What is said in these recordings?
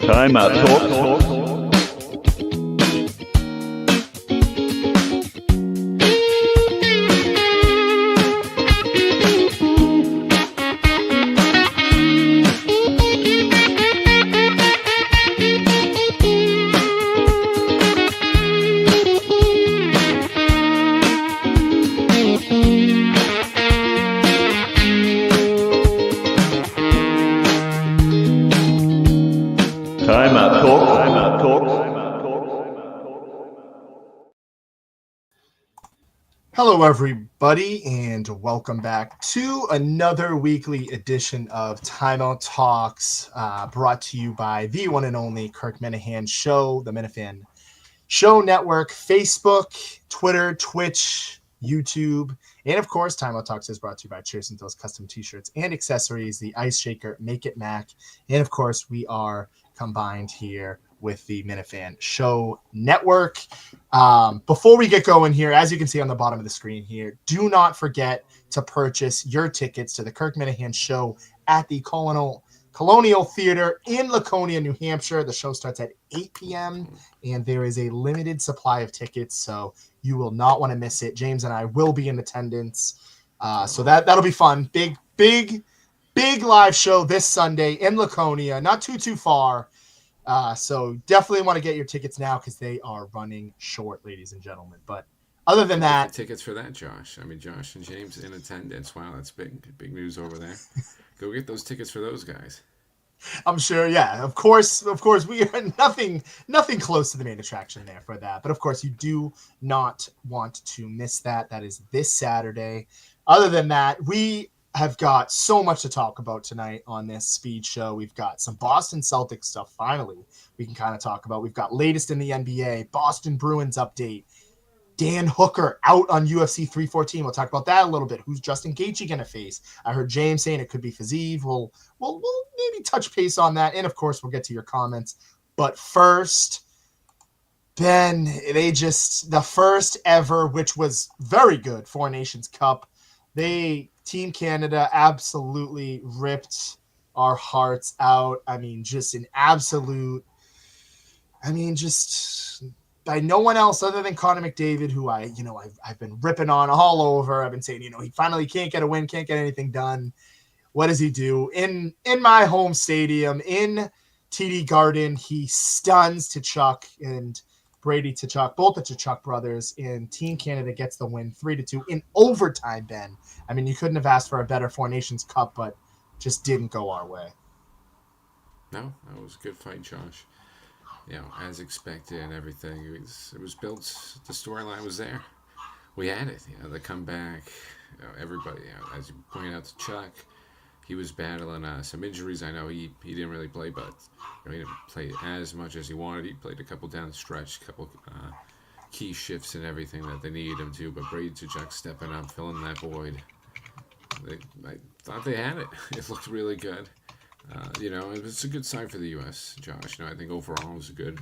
Timeout Talks. Timeout Talks. Timeout Talks. Hello, everybody, and welcome back to another weekly edition of Timeout Talks, brought to you by the one and only Kirk Minahan Show, the Minifan Show Network, Facebook, Twitter, Twitch, YouTube, and of course, Timeout Talks is brought to you by Cheers and Those Custom T-shirts and accessories, the Ice Shaker, Make It Mac, and of course, we are combined here with the Minifan Show Network. Before we get going here, as you can see on the bottom of the screen here, do not forget to purchase your tickets to the Kirk Minahan Show at the Colonial Theater in Laconia, New Hampshire. The show starts at 8 p.m. and there is a limited supply of tickets, so you will not want to miss it. James and I will be in attendance, so that'll be fun. Big live show this Sunday in Laconia, not too far. So definitely want to get your tickets now because they are running short, ladies and gentlemen. But other than that, tickets for that, Josh. I mean, Josh and James in attendance. Wow, that's big news over there. Go get those tickets for those guys. I'm sure. Yeah, of course, we are nothing close to the main attraction there for that. But of course, you do not want to miss that. That is this Saturday. Other than that, we have got so much to talk about tonight on this speed show. We've got some Boston Celtics stuff, finally, we can kind of talk about. We've got latest in the NBA, Boston Bruins update, Dan Hooker out on UFC 314. We'll talk about that a little bit. Who's Justin Gaethje going to face? I heard James saying it could be Fiziev. We'll maybe touch base on that. And, of course, we'll get to your comments. But first, Ben, the first ever, which was very good, Four Nations Cup. Team Canada absolutely ripped our hearts out. I mean, just by no one else other than Connor McDavid, who I've been ripping on all over. I've been saying, he finally can't get a win, can't get anything done. What does he do? In my home stadium, in TD Garden, he stuns Tkachuk and Brady Tkachuk, both the Tkachuk brothers, and Team Canada gets the win 3-2 in overtime, Ben. I mean, you couldn't have asked for a better Four Nations Cup, but just didn't go our way. No, that was a good fight, Josh. As expected and everything. It was built, the storyline was there. We had it. The comeback, everybody, as you pointed out to Chuck, he was battling some injuries. I know he didn't really play, but he didn't play as much as he wanted. He played a couple down the stretch, a couple key shifts and everything that they needed him to. But Brady Tkachuk stepping up, filling that void. I thought they had it. It looked really good. It's a good sign for the U.S., Josh. I think overall it was a good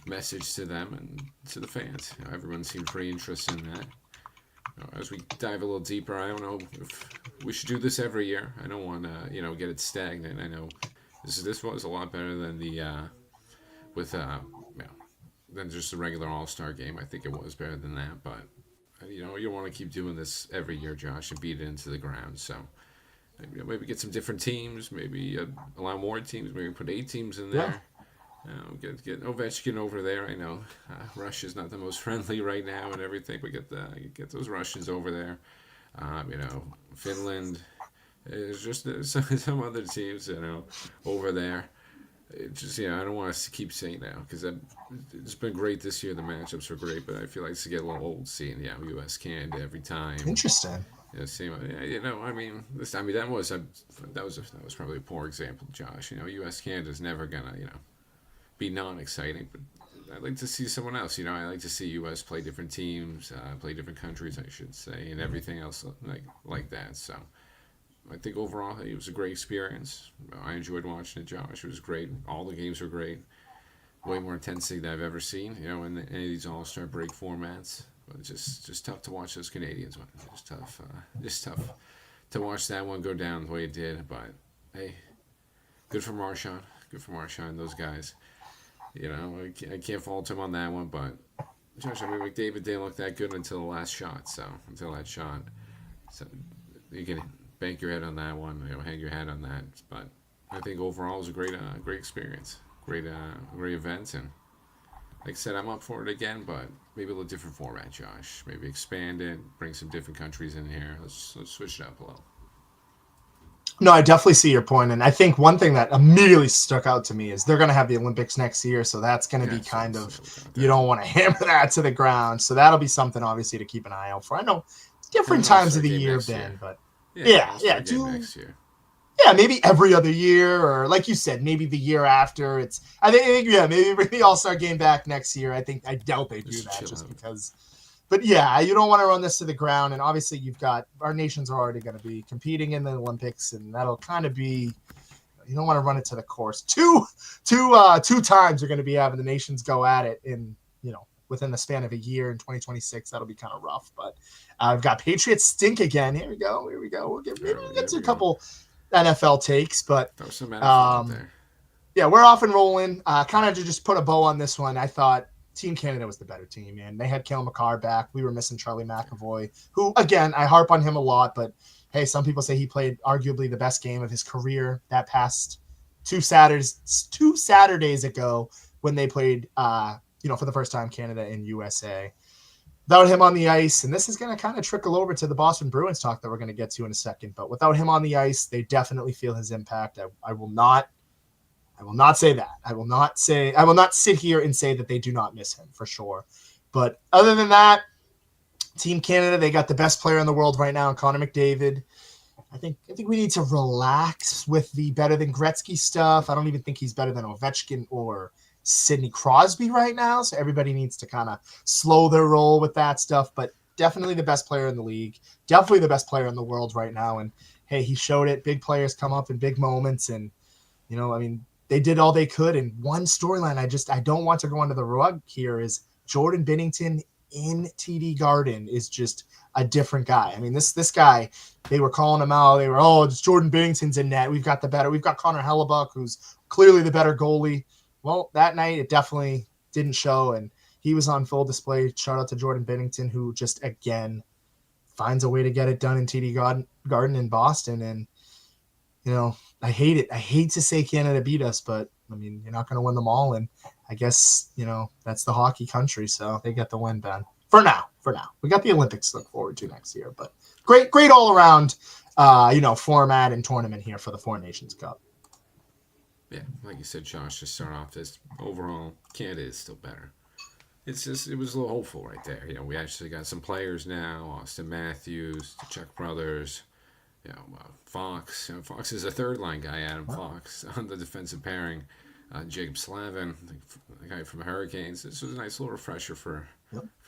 message to them and to the fans. Everyone seemed pretty interested in that. As we dive a little deeper, I don't know if we should do this every year. I don't want to, get it stagnant. I know this was a lot better than than just a regular All-Star game. I think it was better than that, but you want to keep doing this every year, Josh, and beat it into the ground. So maybe get some different teams, maybe allow more teams, maybe put 8 teams in there. Yeah. Get Ovechkin over there. I know Russia's not the most friendly right now and everything, but get those Russians over there. Finland. There's just some other teams, over there. It just, I don't want us to keep saying that because it's been great this year. The matchups were great, but I feel like it's get a little old seeing U.S. Canada every time. Interesting. Same. That was probably a poor example, Josh. U.S. Canada's never gonna be non-exciting, but I'd like to see someone else. I like to see U.S. play different teams, play different countries, I should say, and everything else like that. So I think overall it was a great experience. I enjoyed watching it, Josh. It was great. All the games were great. Way more intensity than I've ever seen, in any of these All-Star break formats. But it's just tough to watch those Canadians win. Just tough to watch that one go down the way it did. But hey, good for Marchand. Good for Marshawn and those guys. I can't fault him on that one, but Josh, I mean, McDavid didn't look that good until the last shot. So until that shot, so you can bank your head on that one. Hang your hat on that. But I think overall it was a great experience, great event, and like I said, I'm up for it again, but maybe a little different format, Josh. Maybe expand it, bring some different countries in here. Let's switch it up a little. No, I definitely see your point, and I think one thing that immediately stuck out to me is they're going to have the Olympics next year, so that's going to be kind of, you don't want to hammer that to the ground, so that'll be something obviously to keep an eye out for. I know different times of the year, Ben, but yeah, next year. Yeah, maybe every other year, or like you said, maybe the year after. I think maybe bring the All-Star game back next year. I doubt they do that just because. But yeah, you don't want to run this to the ground, and obviously you've got our nations are already going to be competing in the Olympics, and that'll kind of be. You don't want to run it to the course. Two times you're going to be having the nations go at it in within the span of a year in 2026. That'll be kind of rough. But I've got Patriots stink again. Here we go. We'll get to a couple NFL takes, but throw some NFL out there. Yeah, we're off and rolling. Kind of to just put a bow on this one, I thought Team Canada was the better team, man. They had Cale Makar back. We were missing Charlie McAvoy, who, again, I harp on him a lot, but hey, some people say he played arguably the best game of his career that past two Saturdays ago when they played, for the first time, Canada and USA. Without him on the ice, and this is going to kind of trickle over to the Boston Bruins talk that we're going to get to in a second, but without him on the ice, they definitely feel his impact. I will not say that. I will not sit here and say that they do not miss him for sure. But other than that, Team Canada, they got the best player in the world right now, Connor McDavid. I think we need to relax with the better than Gretzky stuff. I don't even think he's better than Ovechkin or Sidney Crosby right now. So everybody needs to kind of slow their roll with that stuff. But definitely the best player in the league. Definitely the best player in the world right now. And hey, he showed it. Big players come up in big moments. And, they did all they could. And one storyline I don't want to go under the rug here is Jordan Binnington in TD Garden is just a different guy. I mean, this guy, they were calling him out. They were, it's Jordan Binnington's in net. We've got Connor Hellebuck, who's clearly the better goalie. Well, that night it definitely didn't show, and he was on full display. Shout out to Jordan Binnington, who just, again, finds a way to get it done in TD Garden in Boston. And, I hate it. I hate to say Canada beat us, but, I mean, you're not going to win them all. And I guess, that's the hockey country, so they get the win, Ben. For now. We got the Olympics to look forward to next year. But great all-around, format and tournament here for the Four Nations Cup. Yeah, like you said, Josh, to start off this, overall, Canada is still better. It was a little hopeful right there. We actually got some players now, Austin Matthews, the Czech brothers, Fox. Fox is a third-line guy, Adam Fox, on the defensive pairing. Jacob Slavin, the guy from Hurricanes. This was a nice little refresher for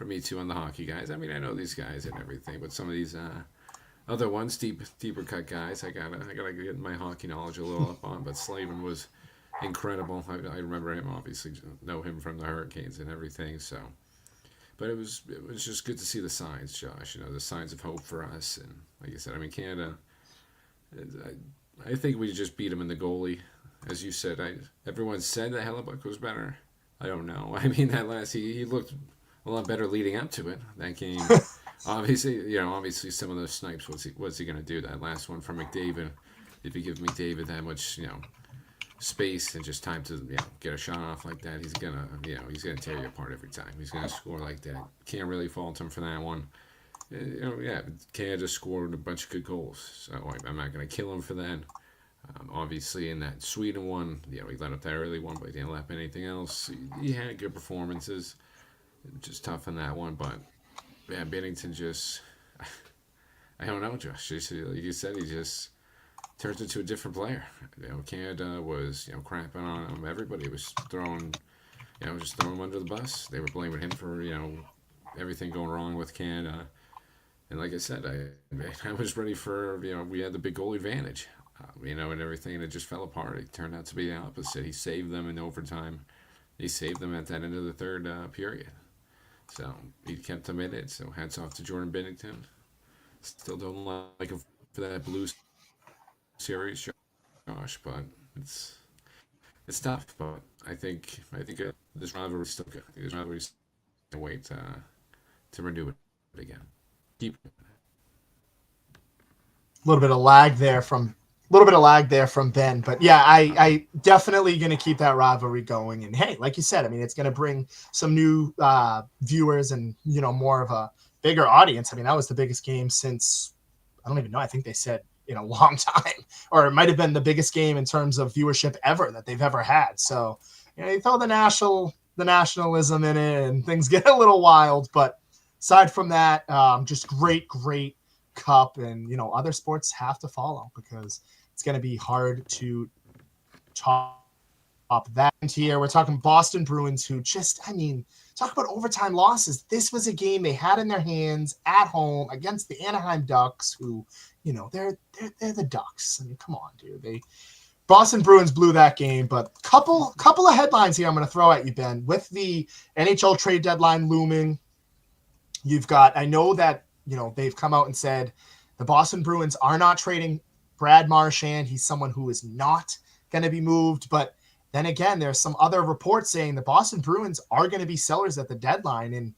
me, too, on the hockey guys. I mean, I know these guys and everything, but some of these other ones, deeper cut guys, I gotta get my hockey knowledge a little up on. But Slavin was incredible. I remember him, obviously, know him from the Hurricanes and everything. So, but it was just good to see the signs, Josh. The signs of hope for us. And like I said, I mean, Canada. I think we just beat them in the goalie, as you said. Everyone said that Hellebuck was better. I don't know. I mean, that last he looked a lot better leading up to it. That game. Obviously, some of those snipes. What's he going to do? That last one from McDavid. If you give McDavid that much, space and just time to get a shot off like that, he's gonna tear you apart every time. He's gonna score like that. Can't really fault him for that one. Canada scored a bunch of good goals, so I'm not gonna kill him for that. Obviously, in that Sweden one, he let up that early one, but he didn't let up anything else. He had good performances. Just tough in that one, but yeah, Binnington just, I don't know, Josh. Like you said, he just turns into a different player. Canada was, crapping on him. Everybody was throwing him under the bus. They were blaming him for, everything going wrong with Canada. And like I said, I was ready for, we had the big goal advantage, and everything, and it just fell apart. It turned out to be the opposite. He saved them in overtime. He saved them at that end of the third period. So he kept them in it. So hats off to Jordan Binnington. Still don't like him for that Blues series, Josh, but it's tough, but I think this rivalry is still good. This rivalry is a wait to renew it again. Keep A little bit of lag there from Ben, but yeah, I definitely going to keep that rivalry going. And hey, like you said, I mean, it's going to bring some new viewers and more of a bigger audience. I mean, that was the biggest game since I don't even know. I think they said in a long time, or it might have been the biggest game in terms of viewership ever that they've ever had. So you throw the nationalism in it, and things get a little wild. But aside from that, just great cup, and other sports have to follow because it's going to be hard to top that. Here we're talking Boston Bruins, who talk about overtime losses. This was a game they had in their hands at home against the Anaheim Ducks, who they're the Ducks. I mean, come on, dude. Boston Bruins blew that game. But couple of headlines here I'm going to throw at you, Ben. With the NHL trade deadline looming, you've got, I know that they've come out and said the Boston Bruins are not trading Brad Marchand. He's someone who is not going to be moved. But then again, there's some other reports saying the Boston Bruins are going to be sellers at the deadline. And,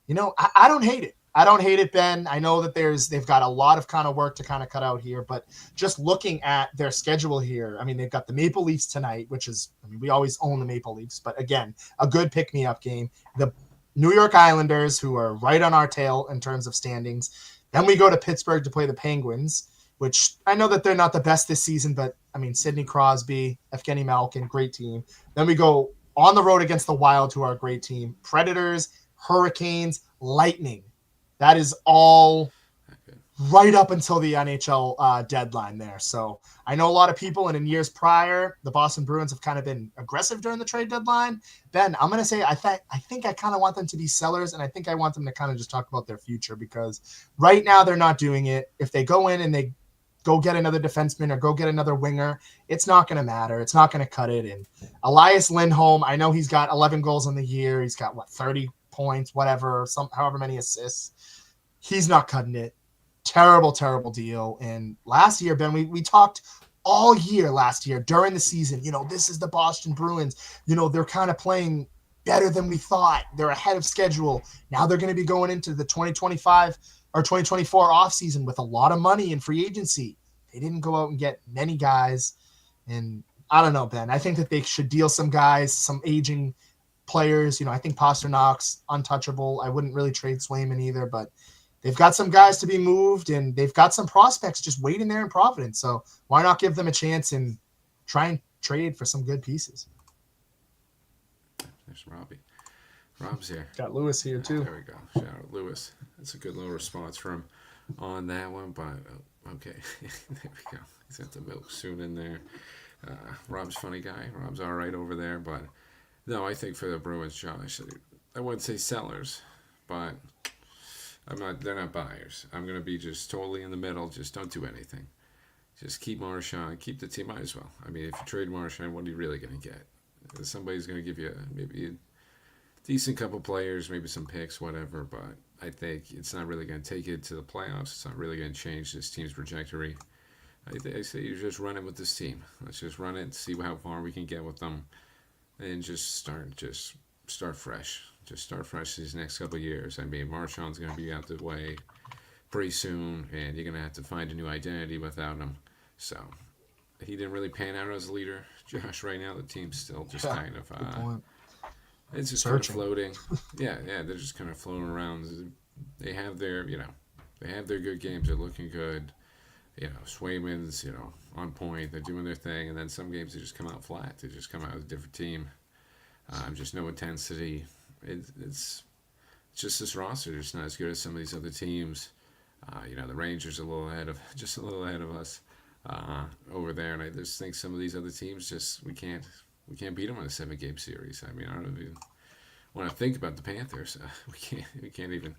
I don't hate it. I don't hate it, Ben. I know that they've got a lot of kind of work to kind of cut out here, but just looking at their schedule here, I mean, they've got the Maple Leafs tonight, which is, we always own the Maple Leafs, but again, a good pick-me-up game. The New York Islanders, who are right on our tail in terms of standings. Then we go to Pittsburgh to play the Penguins, which I know that they're not the best this season, but I mean, Sidney Crosby, Evgeny Malkin, great team. Then we go on the road against the Wild, who are a great team. Predators, Hurricanes, Lightning. That is all right up until the NHL deadline there. So I know a lot of people, and in years prior, the Boston Bruins have kind of been aggressive during the trade deadline. Ben, I'm going to say I think I kind of want them to be sellers, and I think I want them to kind of just talk about their future, because right now they're not doing it. If they go in and they go get another defenseman or go get another winger, it's not going to matter. It's not going to cut it. And Elias Lindholm, I know he's got 11 goals in the year. He's got 30 points, whatever, however many assists. He's not cutting it. Terrible deal. And last year, Ben, we talked all year last year during the season, this is the Boston Bruins. They're kind of playing better than we thought. They're ahead of schedule. Now they're going to be going into the 2025 or 2024 offseason with a lot of money in free agency. They didn't go out and get many guys. And I don't know, Ben. I think that they should deal some guys, some aging players. I think Pasternak's untouchable. I wouldn't really trade Swayman either, but they've got some guys to be moved, and they've got some prospects just waiting there in Providence. So why not give them a chance and try and trade for some good pieces? There's Robbie. Rob's here. Got Lewis here too. There we go. Shout out Lewis. That's a good little response from on that one. But okay, there we go. He's at the milk soon in there. Rob's a funny guy. Rob's all right over there. But no, I think for the Bruins, Josh, I wouldn't say sellers, but they're not buyers. I'm going to be just totally in the middle. Just don't do anything. Just keep Marchand. Keep the team. Might as well. I mean, if you trade Marchand, what are you really going to get? Somebody's going to give you maybe a decent couple players, maybe some picks, whatever. But I think it's not really going to take it to the playoffs. It's not really going to change this team's trajectory. I say you just run it with this team. Let's just run it, see how far we can get with them, and just start fresh. Just start fresh these next couple of years. I mean, Marchand's going to be out the way pretty soon, and you're going to have to find a new identity without him. So he didn't really pan out as a leader, Josh. Right now, the team's still just kind of it's just kind of floating. Yeah, they're just kind of floating around. They have their good games. They're looking good. Swayman's on point. They're doing their thing, and then some games they just come out flat. They just come out as a different team. Just no intensity. It's just this roster just not as good as some of these other teams. The Rangers are a little ahead of us over there, and I just think some of these other teams we can't beat them in a 7-game series. I mean, I don't even want to think about the Panthers. We can't even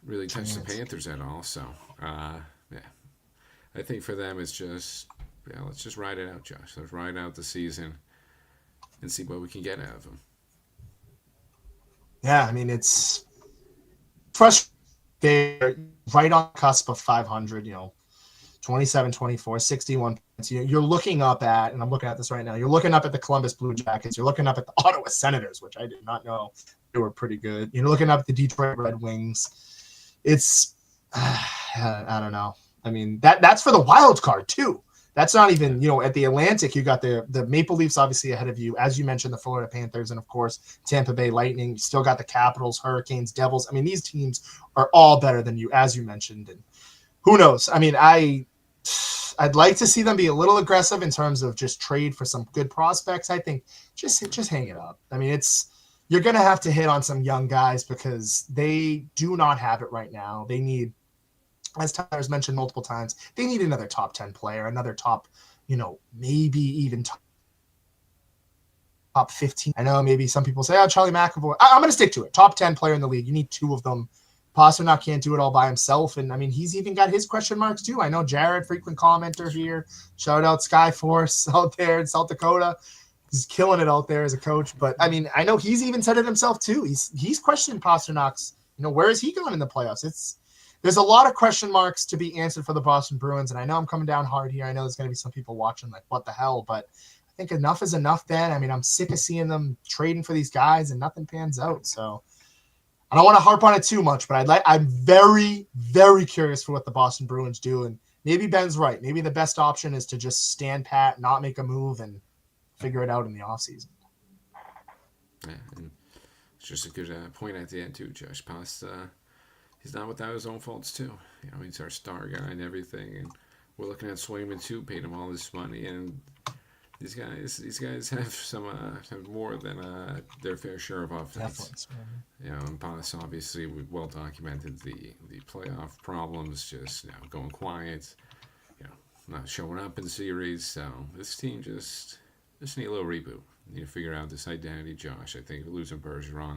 really touch the Panthers at all. So I think for them it's just let's just ride it out, Josh. Let's ride out the season and see what we can get out of them. Yeah, I mean, it's frustrating. They're right on the cusp of 500, 27, 24, 61 points. You're looking up at, and I'm looking at this right now, you're looking up at the Columbus Blue Jackets. You're looking up at the Ottawa Senators, which I did not know they were pretty good. You're looking up at the Detroit Red Wings. It's, I don't know. I mean, that's for the wild card, too. That's not even, at the Atlantic, you got the Maple Leafs obviously ahead of you. As you mentioned, the Florida Panthers and, of course, Tampa Bay Lightning. You still got the Capitals, Hurricanes, Devils. I mean, these teams are all better than you, as you mentioned. And who knows? I mean, I'd like to see them be a little aggressive in terms of just trade for some good prospects. I think just hang it up. I mean, you're going to have to hit on some young guys because they do not have it right now. They need, as Tyler's mentioned multiple times, they need another top 10 player, another top, maybe even top 15. I know maybe some people say, Charlie McAvoy. I'm going to stick to it. Top 10 player in the league. You need two of them. Pasternak can't do it all by himself. And, I mean, he's even got his question marks, too. I know Jared, frequent commenter here. Shout out Skyforce out there in South Dakota. He's killing it out there as a coach. But, I mean, I know he's even said it himself, too. He's questioned Pasternak's, where is he going in the playoffs? There's a lot of question marks to be answered for the Boston Bruins. And I know I'm coming down hard here. I know there's going to be some people watching like, what the hell? But I think enough is enough, Ben. I mean, I'm sick of seeing them trading for these guys and nothing pans out. So I don't want to harp on it too much, but I'm very, very curious for what the Boston Bruins do. And maybe Ben's right. Maybe the best option is to just stand pat, not make a move, and figure it out in the offseason. Yeah, and it's just a good point at the end too, Josh. Pasta, he's not without his own faults too. He's our star guy and everything, and we're looking at Swayman too, paid him all this money, and these guys have some have more than their fair share of offense. And Paz obviously we've well documented the playoff problems, just going quiet, not showing up in series. So this team just need a little reboot. Need to figure out this identity, Josh. I think losing Bergeron,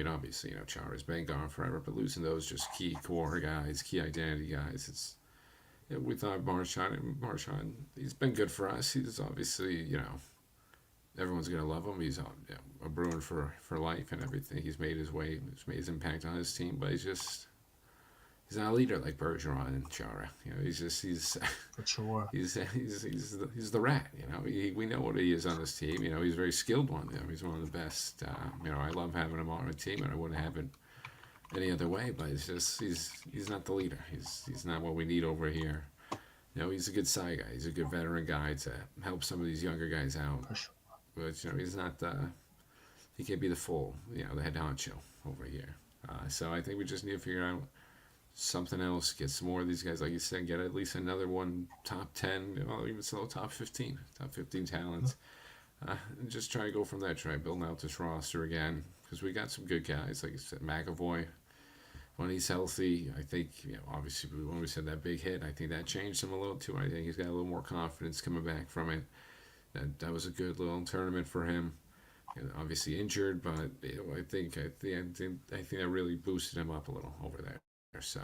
obviously Chara's been gone forever, but losing those just key core guys, key identity guys, we thought Marchand, he's been good for us. He's obviously, everyone's going to love him. He's a Bruin for life and everything. He's made his way, he's made his impact on his team, but he's not a leader like Bergeron and Chara. He's for sure. He's the rat. We know what he is on this team. He's a very skilled one. He's one of the best. I love having him on our team, and I wouldn't have it any other way, but it's just he's not the leader. He's not what we need over here. He's a good side guy. He's a good veteran guy to help some of these younger guys out. But he's not he can't be the full the head honcho over here. So I think we just need to figure out something else. Get some more of these guys, like you said. Get at least another one top 10, even still top 15 talents. And just try to go from there. Try building out this roster again because we got some good guys, like you said, McAvoy. When he's healthy, I think, obviously when we said that big hit, I think that changed him a little too. I think he's got a little more confidence coming back from it. That was a good little tournament for him. Obviously injured, but I think that really boosted him up a little over there. So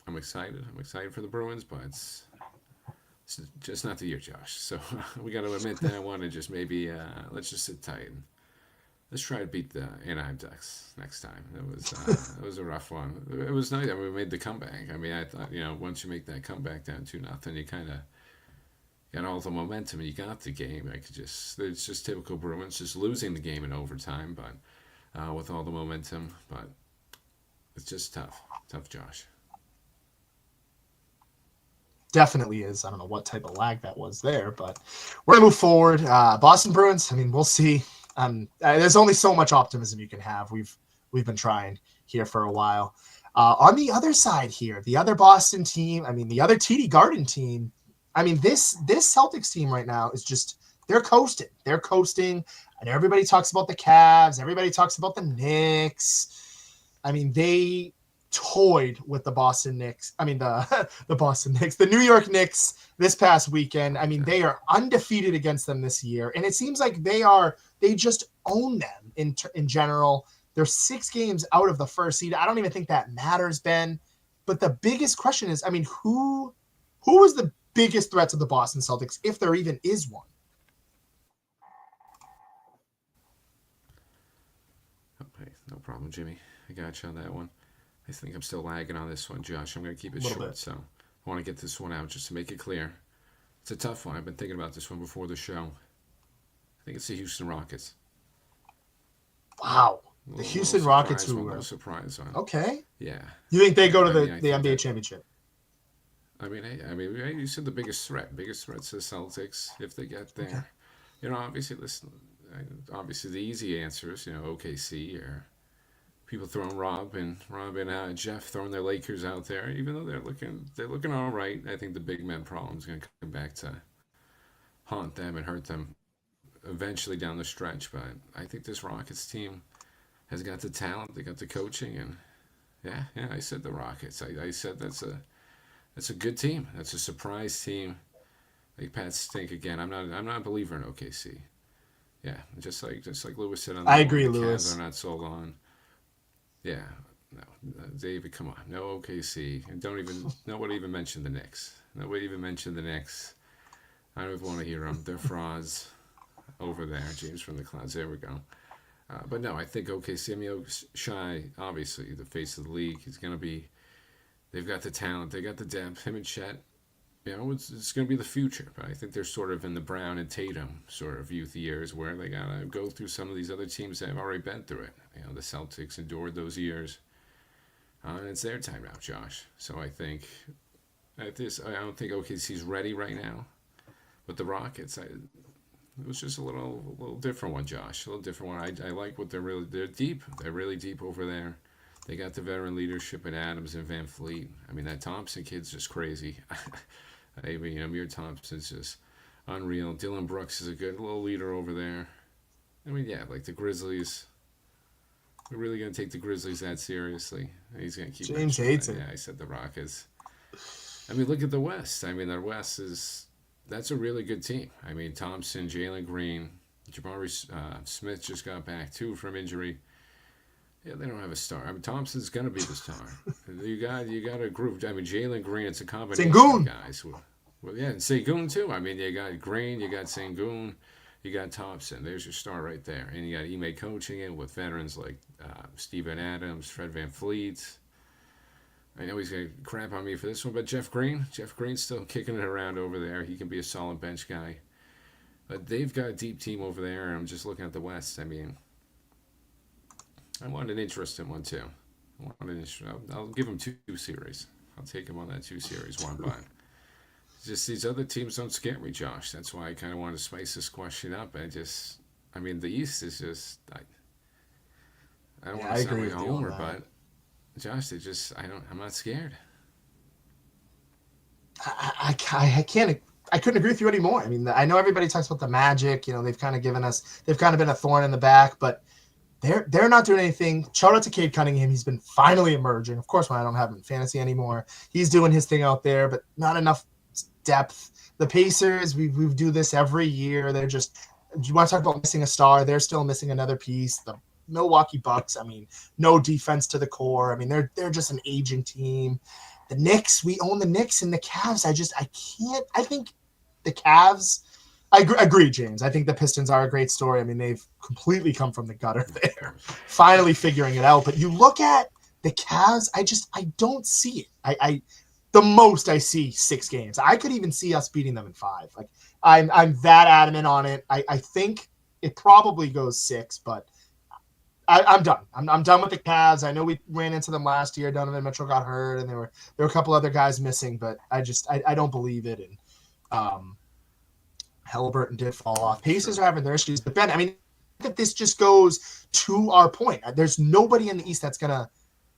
I'm excited. I'm excited for the Bruins, but it's just not the year, Josh. So we got to admit that one and just maybe let's just sit tight and let's try to beat the Anaheim Ducks next time. It was a rough one. It was nice. We made the comeback. I thought once you make that comeback down 2-0, you kind of got all the momentum and you got the game. It's just typical Bruins, just losing the game in overtime, but with all the momentum. But it's just tough, Josh. Definitely is. I don't know what type of lag that was there, but we're going to move forward. Boston Bruins, we'll see. There's only so much optimism you can have. We've been trying here for a while. On the other side here, the other Boston team, the other TD Garden team, this Celtics team right now is just, they're coasting. They're coasting, and everybody talks about the Cavs. Everybody talks about the Knicks. They toyed with the Boston Knicks. The Boston Knicks, the New York Knicks this past weekend. They are undefeated against them this year. And it seems like they just own them in general. They're 6 games out of the first seed. I don't even think that matters, Ben. But the biggest question is, who is the biggest threat to the Boston Celtics, if there even is one? Okay, no problem, Jimmy. I got you on that one. I think I'm still lagging on this one, Josh. I'm going to keep it Little short, bit. so I want to get this one out just to make it clear. It's a tough one. I've been thinking about this one before the show. I think it's the Houston Rockets. Wow. The Houston Rockets who No were... surprise one. Okay. Yeah. You think they go to I the think NBA championship? You said the biggest threat. Biggest threat's the Celtics if they get there. Okay. You know, obviously the easy answers, OKC or people throwing Rob and Jeff throwing their Lakers out there. Even though they're looking all right, I think the big man problem is going to come back to haunt them and hurt them eventually down the stretch. But I think this Rockets team has got the talent, they got the coaching, and yeah, I said the Rockets. I said that's a good team. That's a surprise team. Like Pat stink again. I'm not a believer in OKC. Yeah, just like Lewis said on the I agree, the Lewis. Cavs are not sold on. Yeah, no, David, come on, no OKC, and nobody even mentioned the Knicks. Nobody even mentioned the Knicks. I don't even want to hear them. They're frauds over there. James from the Clouds. There we go. But no, I think OKC. Shai, obviously the face of the league. He's gonna be. They've got the talent. They got the depth. Him and Chet. It's going to be the future. But I think they're sort of in the Brown and Tatum sort of youth years where they got to go through some of these other teams that have already been through it. The Celtics endured those years. And it's their time now, Josh. So I think I don't think OKC's ready right now. But the Rockets, it was just a little different one, Josh. A little different one. I like what they're deep. They're really deep over there. They got the veteran leadership in Adams and Van Fleet. I mean, that Thompson kid's just crazy. Amir Thompson's just unreal. Dylan Brooks is a good little leader over there. I mean, yeah, like the Grizzlies. We're really going to take the Grizzlies that seriously. He's going to keep James hates it. Yeah, I said the Rockets. I mean, look at the West. I mean, the West that's a really good team. I mean, Thompson, Jalen Green, Jabari Smith just got back too from injury. Yeah, they don't have a star. I mean, Thompson's gonna be the star. you got a group. I mean, Jalen Green. It's a combination of guys. Well, yeah, and Sengun too. I mean, you got Green, you got Sengun, you got Thompson. There's your star right there. And you got Ime coaching it with veterans like Steven Adams, Fred Van Fleet. I know he's gonna crap on me for this one, but Jeff Green's still kicking it around over there. He can be a solid bench guy. But they've got a deep team over there. And I'm just looking at the West. I mean. I want an interesting one too. I'll give them 2 series. I'll take them on that 2 series one by. Just these other teams don't scare me, Josh. That's why I kind of want to spice this question up. I mean, the East is just. I don't want to sound like a homer, but Josh, I'm not scared. I can't. I couldn't agree with you anymore. I mean, I know everybody talks about the Magic. They've kind of been a thorn in the back, but. They're not doing anything. Shout out to Cade Cunningham. He's been finally emerging. Of course, when I don't have him in fantasy anymore, he's doing his thing out there, but not enough depth. The Pacers, we do this every year. They're just, you want to talk about missing a star? They're still missing another piece. The Milwaukee Bucks, I mean, no defense to the core. I mean, they're just an aging team. The Knicks, we own the Knicks and the Cavs. I can't. I think the Cavs. I agree, James. I think the Pistons are a great story. I mean, they've completely come from the gutter there, finally figuring it out. But you look at the Cavs, I don't see it. The most I see 6 games. I could even see us beating them in 5. Like I'm that adamant on it. I think it probably goes 6, but I'm done. I'm done with the Cavs. I know we ran into them last year. Donovan Mitchell got hurt, and there were a couple other guys missing, but I don't believe it. And Halliburton did fall off. Pacers are having their issues. But Ben, I mean, that this just goes to our point. There's nobody in the East that's going to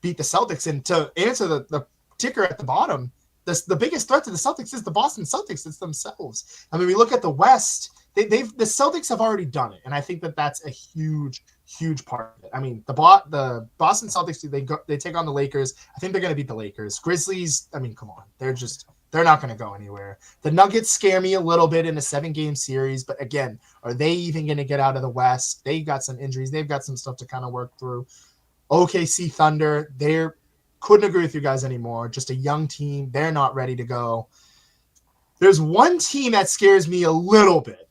beat the Celtics. And to answer the ticker at the bottom, the biggest threat to the Celtics is the Boston Celtics. It's themselves. I mean, we look at the West. The Celtics have already done it. And I think that's a huge, huge part of it. I mean, the Boston Celtics, they take on the Lakers. I think they're going to beat the Lakers. Grizzlies, I mean, come on. They're not going to go anywhere. The Nuggets scare me a little bit in a 7-game series, but again, are they even going to get out of the West? They got some injuries. They've got some stuff to kind of work through. OKC Thunder, couldn't agree with you guys anymore. Just a young team. They're not ready to go. There's one team that scares me a little bit.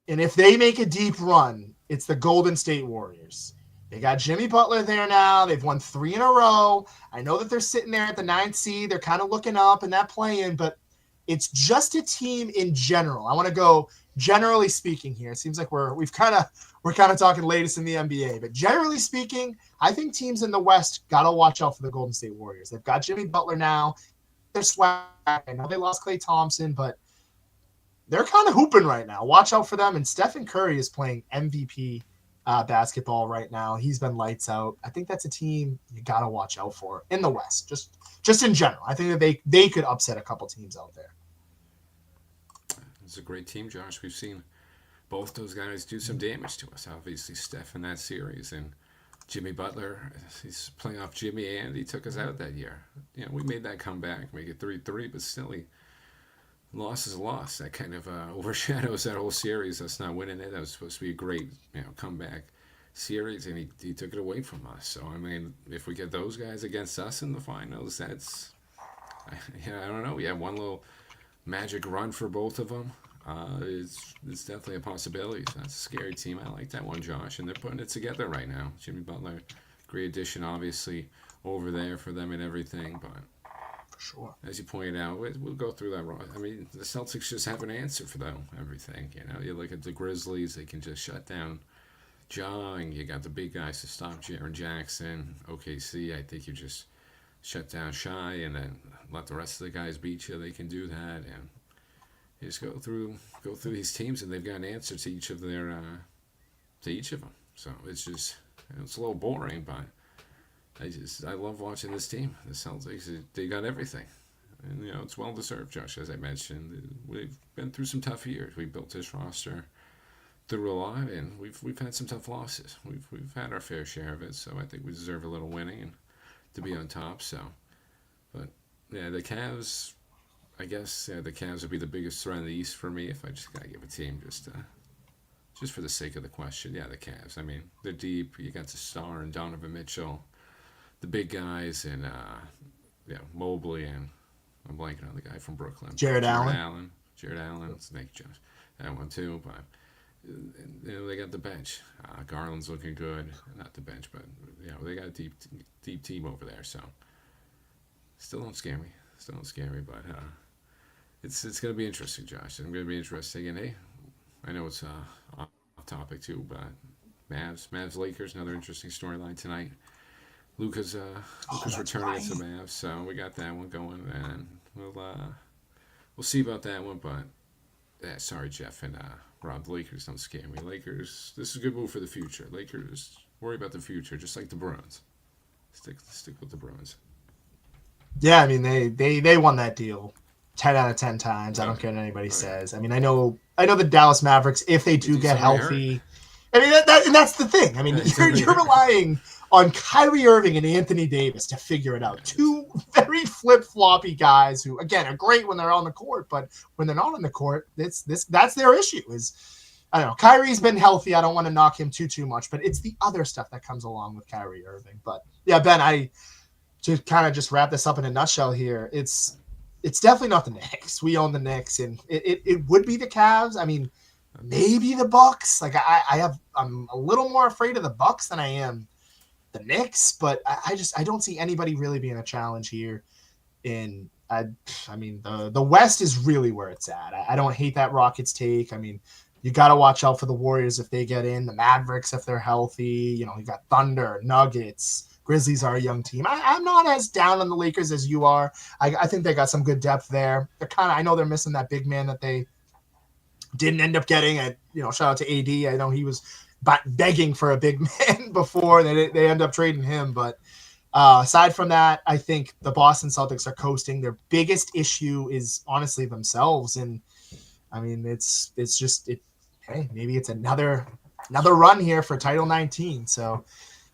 And if they make a deep run, it's the Golden State Warriors. They got Jimmy Butler there now. They've won 3 in a row. I know that they're sitting there at the 9th seed. They're kind of looking up in that play-in, but it's just a team in general. I want to go generally speaking here. It seems like we're kind of talking latest in the NBA, but generally speaking, I think teams in the West got to watch out for the Golden State Warriors. They've got Jimmy Butler now. They're swag. I know they lost Klay Thompson, but they're kind of hooping right now. Watch out for them. And Stephen Curry is playing MVP basketball right now. He's been lights out. I think that's a team you got to watch out for in the West, just in general. I think that they could upset a couple teams out there. It's a great team, Josh. We've seen both those guys do some damage to us. Obviously, Steph in that series, and Jimmy Butler, he's playing off Jimmy, and he took us out that year. We made that comeback, make it 3-3, but still, loss is a loss. That kind of overshadows that whole series. Us not winning it. That was supposed to be a great, comeback series, and he took it away from us. So, I mean, if we get those guys against us in the finals, that's, I don't know. We have one little magic run for both of them. It's definitely a possibility. That's a scary team. I like that one, Josh, and they're putting it together right now. Jimmy Butler, great addition, obviously, over there for them and everything, but sure. As you pointed out, we'll go through that. I mean, the Celtics just have an answer for them, everything. You look at the Grizzlies, they can just shut down Ja, and you got the big guys to stop Jaren Jackson. OKC, I think you just shut down Shy and then let the rest of the guys beat you. They can do that, and you just go through these teams, and they've got an answer to each of them. So it's just it's a little boring, but I love watching this team. The Celtics, they got everything. And, it's well deserved, Josh, as I mentioned. We've been through some tough years. We built this roster through a lot, and we've had some tough losses. We've had our fair share of it, so I think we deserve a little winning and to be on top. So, but yeah, the Cavs, I guess the Cavs would be the biggest threat in the East for me if I just gotta give a team just for the sake of the question. Yeah, the Cavs. I mean, they're deep. You got the star and Donovan Mitchell, the big guys, and Mobley, and I'm blanking on the guy from Brooklyn. Jared Allen. Jared Allen. Thank you, Josh. That one too, but they got the bench. Garland's looking good. Not the bench, but they got a deep team over there. So still don't scare me. But it's going to be interesting, Josh. It's going to be interesting. And hey, I know it's off topic too, but Mavs Lakers, another interesting storyline tonight. Luka's returning right. to the Mavs, so we got that one going, and we'll see about that one. But sorry, Jeff and Rob, the Lakers don't scare me. Lakers, this is a good move for the future. Lakers, worry about the future, just like the Bruins. Stick with the Bruins. Yeah, I mean they won that deal 10 out of 10 times. I don't care what anybody says. I mean, I know the Dallas Mavericks, if they do get healthy. I mean, and that's the thing. I mean, you're relying on Kyrie Irving and Anthony Davis to figure it out. Two very flip-floppy guys who, again, are great when they're on the court, but when they're not on the court, that's their issue. I don't know. Kyrie's been healthy. I don't want to knock him too much, but it's the other stuff that comes along with Kyrie Irving. But yeah, Ben, I to kind of just wrap this up in a nutshell here. It's definitely not the Knicks. We own the Knicks, and it would be the Cavs. I mean, maybe the Bucks. Like I'm a little more afraid of the Bucks than I am the Knicks, but I don't see anybody really being a challenge here. I mean, the West is really where it's at. I don't hate that Rockets take. I mean, you got to watch out for the Warriors if they get in, the Mavericks if they're healthy. You got Thunder, Nuggets, Grizzlies are a young team. I'm not as down on the Lakers as you are. I think they got some good depth there. I know they're missing that big man that they didn't end up getting. Shout out to AD. I know he was begging for a big man before they end up trading him. But aside from that, I think the Boston Celtics are coasting. Their biggest issue is honestly themselves. And I mean, it's just hey, maybe it's another run here for Title 19. So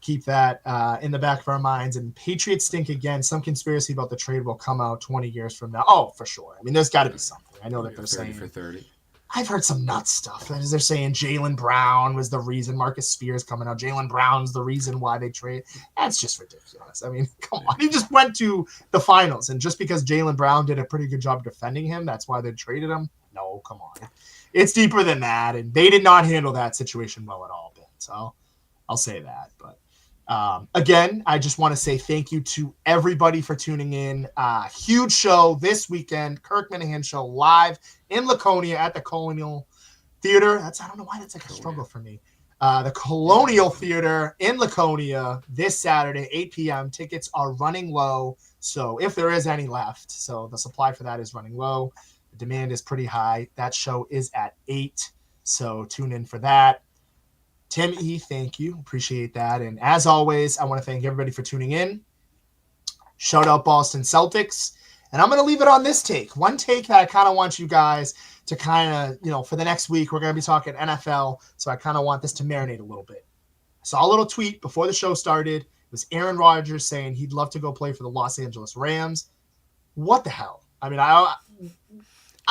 keep that in the back of our minds. And Patriots stink again. Some conspiracy about the trade will come out 20 years from now. Oh, for sure. I mean, there's got to be something. I know that they're 30 saying for 30. I've heard some nuts stuff. As they're saying Jaylen Brown was the reason. Marcus Spears coming out. Jaylen Brown's the reason why they trade. That's just ridiculous. I mean, come on. He just went to the finals. And just because Jaylen Brown did a pretty good job defending him, that's why they traded him? No, come on. It's deeper than that. And they did not handle that situation well at all, Ben. So I'll say that. But Again, I just want to say thank you to everybody for tuning in. Huge show this weekend. Kirk Minahan Show live in Laconia at the Colonial Theater. I don't know why that's like a struggle for me. The Colonial Theater in Laconia this Saturday, 8 p.m. Tickets are running low, so if there is any left. So the supply for that is running low. The demand is pretty high. That show is at 8, so tune in for that. Tim E., thank you. Appreciate that. And as always, I want to thank everybody for tuning in. Shout out Boston Celtics. And I'm going to leave it on this take. One take that I kind of want you guys to kind of, for the next week, we're going to be talking NFL. So I kind of want this to marinate a little bit. I saw a little tweet before the show started. It was Aaron Rodgers saying he'd love to go play for the Los Angeles Rams. What the hell? I mean, I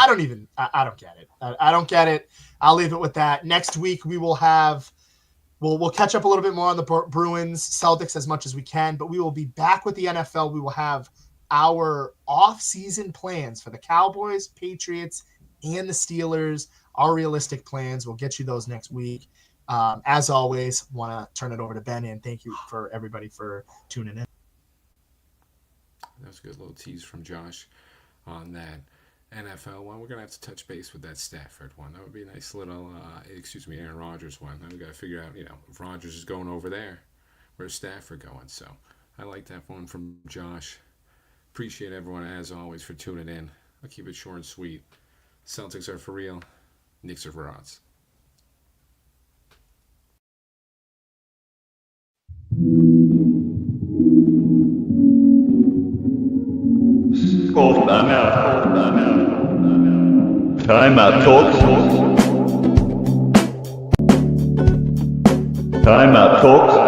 don't get it. I don't get it. I'll leave it with that. Next week, we will have... We'll catch up a little bit more on the Bruins, Celtics as much as we can, but we will be back with the NFL. We will have our off-season plans for the Cowboys, Patriots, and the Steelers, our realistic plans. We'll get you those next week. As always, want to turn it over to Ben, and thank you for everybody for tuning in. That was a good little tease from Josh on that NFL one. We're going to have to touch base with that Stafford one. That would be a nice little, Aaron Rodgers one. Then we got to figure out, if Rodgers is going over there, where's Stafford going? So I like that one from Josh. Appreciate everyone, as always, for tuning in. I'll keep it short and sweet. Celtics are for real. Knicks are for odds. Timeout Talks. Timeout Talks.